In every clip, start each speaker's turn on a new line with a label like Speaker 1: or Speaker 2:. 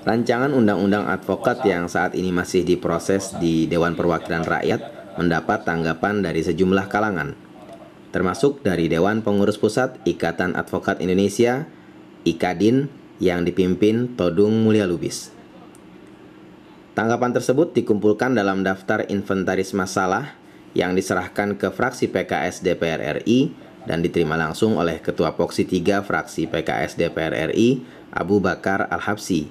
Speaker 1: Rancangan Undang-Undang Advokat yang saat ini masih diproses di Dewan Perwakilan Rakyat mendapat tanggapan dari sejumlah kalangan, termasuk dari Dewan Pengurus Pusat Ikatan Advokat Indonesia, IKADIN, yang dipimpin Todung Mulya Lubis. Tanggapan tersebut dikumpulkan dalam daftar inventaris masalah yang diserahkan ke fraksi PKS DPR RI dan diterima langsung oleh Ketua Poksi 3 fraksi PKS DPR RI, Abu Bakar Al-Habsyi,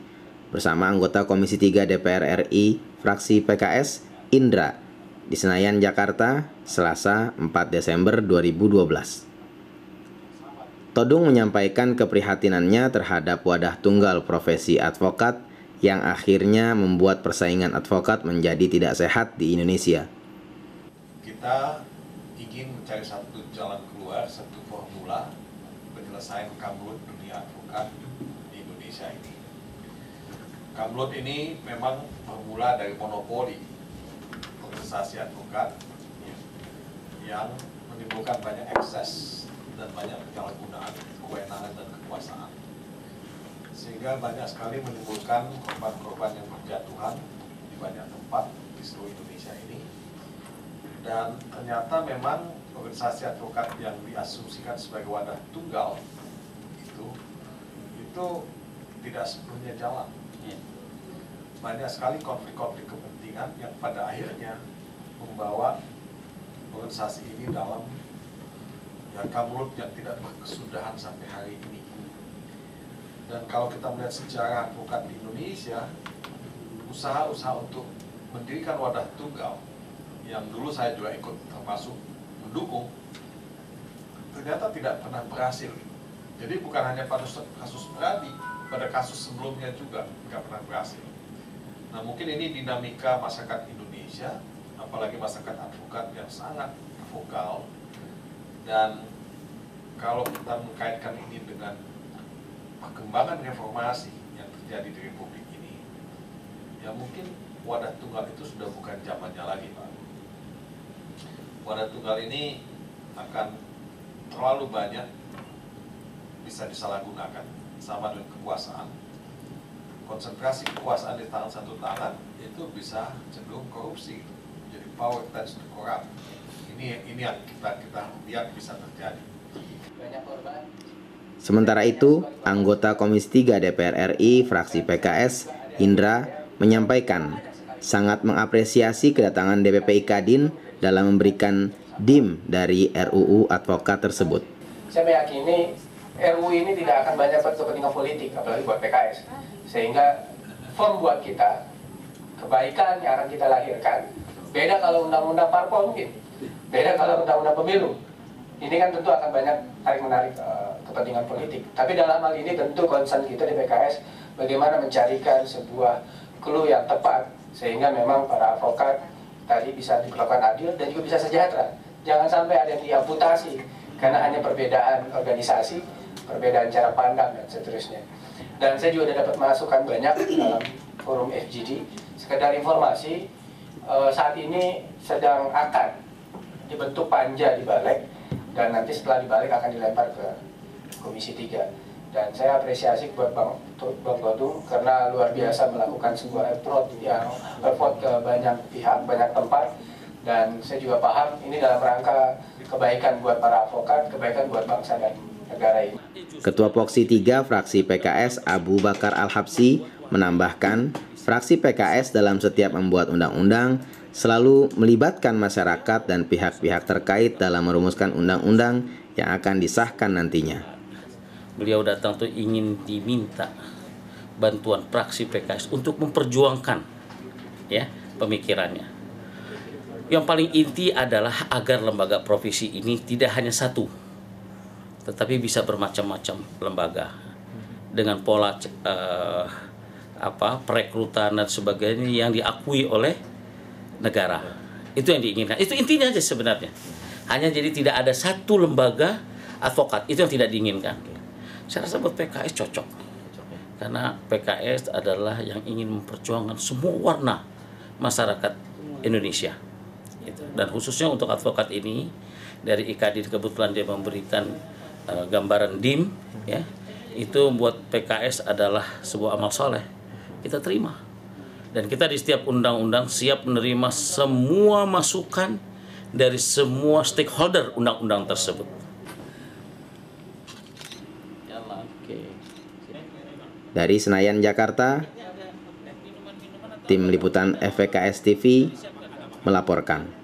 Speaker 1: bersama anggota Komisi 3 DPR RI fraksi PKS, Indra, di Senayan, Jakarta, Selasa 4 Desember 2012. Todung menyampaikan keprihatinannya terhadap wadah tunggal profesi advokat yang akhirnya membuat persaingan advokat menjadi tidak sehat di Indonesia.
Speaker 2: Kita ingin mencari satu jalan keluar, satu formula penyelesaian kambuh dunia advokat di Indonesia ini. Kambuh ini memang bermula dari monopoli organisasi advokat yang menimbulkan banyak ekses dan banyak penyalahgunaan kewenangan dan kekuasaan, sehingga banyak sekali menimbulkan korban-korban yang berjatuhan di banyak tempat di seluruh Indonesia ini. Dan ternyata memang organisasi advokat yang diasumsikan sebagai wadah tunggal itu tidak sepenuhnya jalan. Banyak sekali konflik-konflik kepentingan yang pada akhirnya membawa organisasi ini dalam kambuh yang tidak berkesudahan sampai hari ini. Dan kalau kita melihat sejarah advokat di Indonesia, usaha-usaha untuk mendirikan wadah tunggal yang dulu saya juga ikut termasuk mendukung, ternyata tidak pernah berhasil. Jadi bukan hanya pada kasus Pradi, pada kasus sebelumnya juga tidak pernah berhasil. Nah, mungkin ini dinamika masyarakat Indonesia, apalagi masyarakat advokat yang sangat vokal. Dan kalau kita mengkaitkan ini dengan perkembangan reformasi yang terjadi di Republik ini, ya mungkin wadah tunggal itu sudah bukan zamannya lagi, Pak. Wadah tunggal ini akan terlalu banyak bisa disalahgunakan, sama dengan kekuasaan. Konsentrasi kekuasaan di tangan satu tangan itu bisa cenderung korupsi, jadi power tends to corrupt. Ini yang kita lihat bisa terjadi.
Speaker 1: Sementara itu, anggota Komisi 3 DPR RI fraksi PKS, Indra, menyampaikan sangat mengapresiasi kedatangan DPP IKADIN dalam memberikan DIM dari RUU advokat tersebut.
Speaker 3: Saya meyakini RUU ini tidak akan banyak berkepentingan politik, apalagi buat PKS. Sehingga form buat kita, kebaikan yang akan kita lahirkan, beda kalau undang-undang parpol mungkin, beda kalau undang-undang pemilu. Ini kan tentu akan banyak tarik-menarik kepentingan politik. Tapi dalam hal ini tentu concern kita di PKS, bagaimana mencarikan sebuah clue yang tepat, sehingga memang para advokat tadi bisa diperlakukan adil dan juga bisa sejahtera. Jangan sampai ada yang diamputasi karena hanya perbedaan organisasi, perbedaan cara pandang, dan seterusnya. Dan saya juga dapat masukan banyak dalam forum FGD. Sekedar informasi, saat ini sedang akan dibentuk panja di Balik, dan nanti setelah dibalik akan dilempar ke Komisi 3. Dan saya apresiasi buat Bang Todung karena luar biasa melakukan sebuah effort ke banyak pihak, banyak tempat. Dan saya juga paham ini dalam rangka kebaikan buat para advokat, kebaikan buat bangsa dan negara ini.
Speaker 1: Ketua Poksi 3 fraksi PKS, Abu Bakar Al-Habsyi, menambahkan fraksi PKS dalam setiap membuat undang-undang selalu melibatkan masyarakat dan pihak-pihak terkait dalam merumuskan undang-undang yang akan disahkan nantinya.
Speaker 4: Beliau datang tuh ingin diminta bantuan fraksi PKS untuk memperjuangkan ya pemikirannya. Yang paling inti adalah agar lembaga profesi ini tidak hanya satu, tetapi bisa bermacam-macam lembaga dengan pola perekrutan dan sebagainya yang diakui oleh negara. Itu yang diinginkan. Itu intinya aja sebenarnya. Hanya jadi tidak ada satu lembaga advokat, itu yang tidak diinginkan. Saya rasa buat PKS cocok. Karena PKS adalah yang ingin memperjuangkan semua warna masyarakat Indonesia. Dan khususnya untuk advokat ini, dari IKADIN kebetulan dia memberikan gambaran DIM ya, itu buat PKS adalah sebuah amal soleh. Kita terima. Dan kita di setiap undang-undang siap menerima semua masukan dari semua stakeholder undang-undang tersebut.
Speaker 1: Dari Senayan, Jakarta, tim liputan FVKS TV melaporkan.